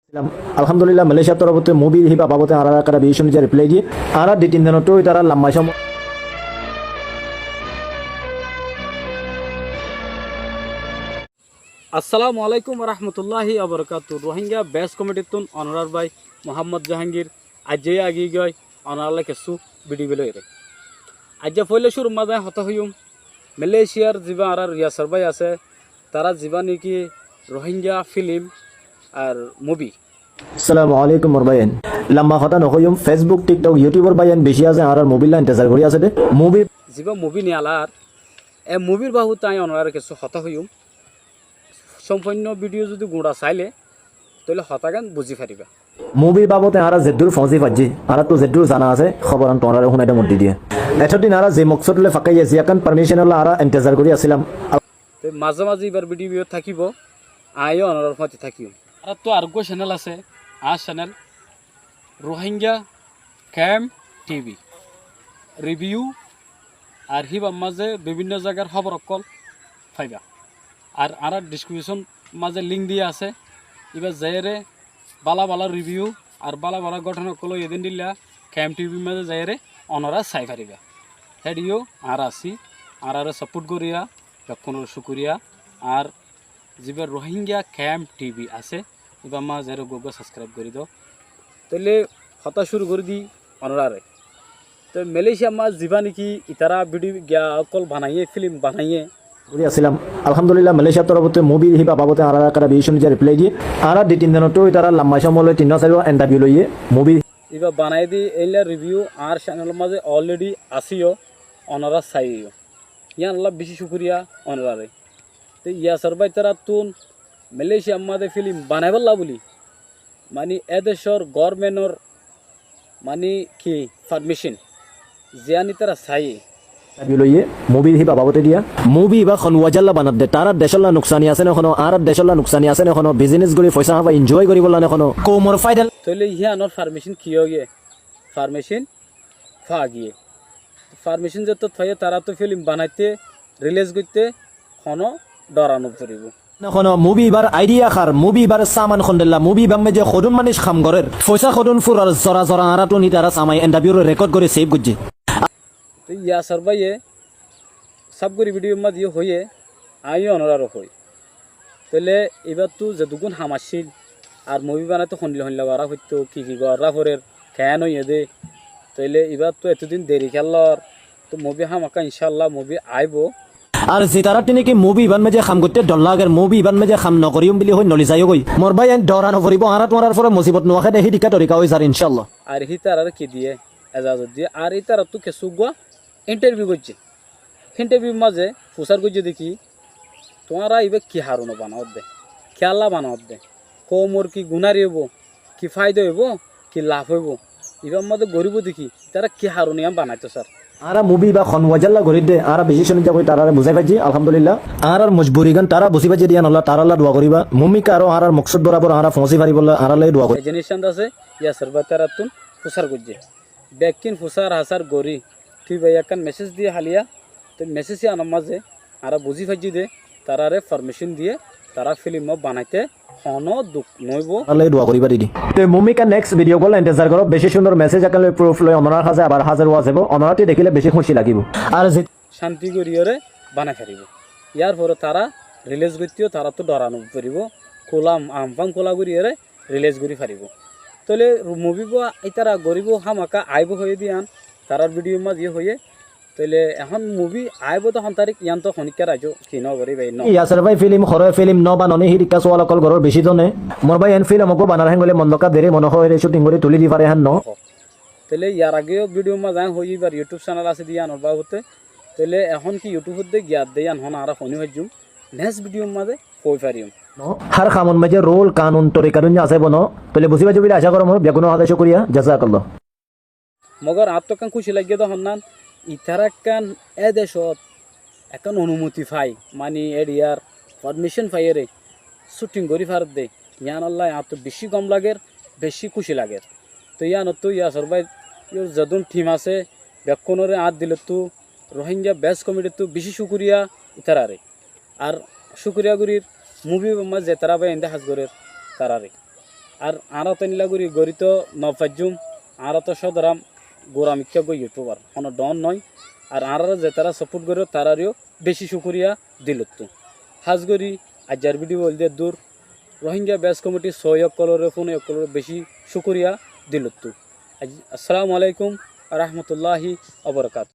আলহামদুলিল্লাহ মালয়েশিয়ার তরফতে মুভি হিবা বাবতে আরা কারা বিয়ে শুনে রিপ্লাই দিয়ে আরা দুই তিন দিনতো তারা লম্বা সময় আসসালামু আলাইকুম রহমতুল্লাহি আবরকাত রোহিঙ্গা বেস কমিটিতুন অনারার ভাই মোহাম্মদ জাহাঙ্গীর আজে আগি গয় অনারালে কেসু ভিডিও বেলরে আজ ফলে শুরু মাঝে হত হইম মালয়েশিয়ার জিবা আর রিয়াসার ভাই আছে তারা জিবা নাকি রোহিঙ্গা ফিল্ম আর মুভি। আসসালামু আলাইকুম মোরবাইন লম্বা কথা নকইম ফেসবুক টিকটক ইউটিউবের বাইন বেশি আছে আর মোবাইল ইন্তেজার করি আছে দে মুভি জিবা মুভি নিয়ালার এ মুভির বাহু তাই অনারার কেসু হত হইম সম্পূর্ণ ভিডিও যদি গুঁড়া চাইলে তাহলে হতাগান বুঝি পারিবা মুভি বাবতে আরা জেদ্দুর ফজি ফাজি আর তো জেদ্দুর জানা আছে খবর আন তোনারে হুনাইতে মত দিয়ে এতদিন আরা যে মকসদলে ফাকাই আছে ইয়াকান পারমিশন হল আরা ইন্তেজার করি আসিলাম তো মাঝে মাঝে এবার ভিডিও থাকিব আইও অনার মতে থাকিও আর তো আরগো চ্যানেল আছে আর channel Rohingya camp TV review আর হিবা মাঝে বিভিন্ন জায়গার খবর অকল পাইবা আর আর ডিসক্রিপশন মাঝে লিঙ্ক দিয়ে আছে এবার যাইরে বালা বালা রিভিউ আর বালা বালা গঠন কলো এদিন দিলা ক্যাম্প টিভির মাঝে যাইরে অনরা চাই পারিবা হেডিও আর আসি আর সাপোর্ট করিয়া লক্ষণের শুকুরিয়া আর যেবার রোহিঙ্গা ক্যাম্প টিভি আছে এবার মা যাইরে গোগো সাবস্ক্রাইব করে দাও তাহলে হতা শুরু করে দিই অনরারে। তো মালয়েশিয়া মা যাবা নাকি ইতারা ভিডিও গিয়া অকল বানাইয়ে ফিল্ম বানাইয়ে করি আসিলাম আলহামদুলিল্লাহ মালয়েশিয়ার তরফতে মুভি হিবা বাবতে আরা কারা বিয়ে শুনে রিপ্লাই দিয়ে আরা দুই তিন দিনতো তারা লম্বা সময় তিন চার ইন্টারভিউ লইয়ে মুভি এবার বানাই দি এইলা রিভিউ আর চ্যানেলের মাঝে অলরেডি আসিও অনারা চাইও ইয়ান আল্লাহ বেশি শুক্রিয়া অনারারে। তো ইয়াসার ভাই তারা তুন মালয়েশিয়া মাঝে ফিল্ম বানাইবাল্লা বলি মানে এদেশর গভর্নমেন্টর মানে কি পারমিশন জিয়ানি তারা চাই লইয়ে মুভি হিবা বাবতে দিয়া মুভি বা খনওয়াজাল্লা বানাত দে তার দেশল্লা নুকসানি আছে না কোনো আর দেশল্লা নুকসানি আছে না কোনো বিজনেস করে পয়সা হাবা এনজয় করি বললা না কোনো কোমর ফাইদাল তাহলে ইয়ানোর পারমিশন কিয় গিয়ে পারমিশন ফা গিয়ে পারমিশন যত থয়ে তারা তো ফিল্ম বানাইতে রিলিজ করতে কোনো ডরানো পড়িব না কোনো মুভি বার আইডিয়া খার মুভি বার সামান খন্ডেল্লা মুভি বামে যে খদুন মানুষ খাম করের পয়সা খদুন ফুর আর জরা জরা আরা তো নি তারা সামাই ইন্টারভিউ রেকর্ড করে সেভ করছে। তো ইয়াসার ভাইয়ে সবগুলি ভিডিও মা দিয়ে হয়ে আইও অনারারও হই তাহলে এবার তো যে দুগুণ হামাসিল আর মুভি বানাতে খন্ডিল হইলা বারা হইতো কি গড়া ফরের খেয়ান হইয়ে দে তাইলে এবার তো এতদিন দেরি খেলার তো মুভি হামাকা ইনশাল্লাহ মুভি আইব আর যে তারা তিনি কি মুভি ইবান মেজে খাম করতে ডর লাগের মুভি ইবান মেজে খাম নকরিম বুলি হই নলি যাইও গই মোর ভাই ডরানো করিব আরা তোমার পরে মুসিবত নোয়াখে দেখি টিকা তরিকা হই যার ইনশাআল্লাহ। আর হিতার আর কি দিয়ে এজাজত দিয়ে আর ইতার তো কেসু গুয়া ইন্টারভিউ করছে ইন্টারভিউ মাঝে ফুসার করছে দেখি তোমারা এবার কি হারুনো বানাওত দে খেয়াল্লা বানাওত দে কমর কি গুনারি হইব কি ফায়দা হইব কি লাভ হইব এবার মাঝে গরিব দেখি তারা কি হারুনিয়াম বানাইতো স্যার আরা মুভি বা খনওয়াজাল্লা গরি দে আরা বেশি শুনিতে কই তারা বুঝাই পাইছি আলহামদুলিল্লাহ আর মজবুরি গান তারা বুঝি পাইছি দিয়া নল্লা তারা দোয়া করিবা মুমিকা আর আর মকসদ বরাবর আরা ফসি পারিবল্লা আরা লাই দোয়া করি জিনিস আছে ইয়া সরবা তারা তুন ফুসার করছে ব্যাকিন ফুসার হাসার গরি তুই ভাই একখান মেসেজ দিয়ে হালিয়া তো মেসেজ আনার মাঝে আরা বুঝি পাইছি দে তারারে পারমিশন দিয়ে তারা ফিল্ম বানাইতে হন দুঃখ নইব আলাই দোয়া করিবা দিদি তে মুমিকা নেক্সট ভিডিও কল ইন্তেজার করো বেশি সুন্দর মেসেজ আকালে প্রুফ লয় অনরার হাজে আবার হাজার ওয়া যাব অনরাটি দেখিলে বেশি খুশি লাগিব আর যে শান্তি করিয়রে বানাই ফেরিব ইয়ার পরে তারা রিলিজ করতেও তারা তো ডরানো পারিব কোলাম আমফাম কোলা করিয়রে রিলিজ করি ফারিব তাহলে মুভি এই তারা গরিব হামাকা আইব হয়ে দিয়ান তারার ভিডিও মাঝ ইয়ে হয়ে তাহলে এখন মুভি আইব তখন তারিখ ইয়ান তো খনিকা রাজ্য কি নগরি ভাই ন ইয়াসার ভাই ফিল্ম হরর ফিল্ম ন বাননে হিরিকা সোয়াল অকল ঘরের বেশি জনে মোর ভাই এন ফিল্ম অকো বানার হেঙ্গলে মন্দকা দেরে মন হয় শুটিং করে তুলি দি পারে হান ন তাহলে ইয়ার আগেও ভিডিও মা যাই হই এবার ইউটিউব চ্যানেল আছে দিয়ান বা হতে তাহলে এখন কি ইউটিউবত দে গিয়াত দেয়ান হন আর খনি হই জুম নেক্সট ভিডিও মাঝে কই পারিম হার খামন মাঝে রোল কানুন তরিকারুন আছে বনো তাহলে বুঝিবা জবিলে আশা করো মোর বেগুনো হাতে শুকরিয়া জাযাকাল্লাহ মগর আত্মকান খুশি লাগিয়ে তো হন্নান ইতারাকান এদেশত এখন অনুমতি পাই মানে এরিয়ার পারমিশন পাইরে শুটিং করি ফারত দে ইয়ান আল্লাহ এত বেশি কম লাগের বেশি খুশি লাগের তো ইয়ান তো ইয়া সরবাই যদুন টিম আছে বেক্ষণরে আত দিলে তো রোহিঙ্গা বেস কমিটি তো বেশি শুকুরিয়া ইতারারে আর শুকুরিয়া গুরির মুভি যে তারা ভাই এন্দে হাজ করের তারারে আর আরও তো নিলাগুড়ি গড়িত নফাজুম আরও তো সদরাম গোরামিকা গো ইউটিউবার কোনো ডন নয় আর আরারা যে তারা সাপোর্ট করো তারারও বেশি শুকরিয়া দিলত হাজগরি আজার ভিডিও বল দিয়ে দূর রোহিঙ্গা ব্যাস কমিটি সহযোগ কলরে ফোন কলরে বেশি শুকরিয়া দিলত আসসালামু আলাইকুম রহমতুল্লাহি আবরকাত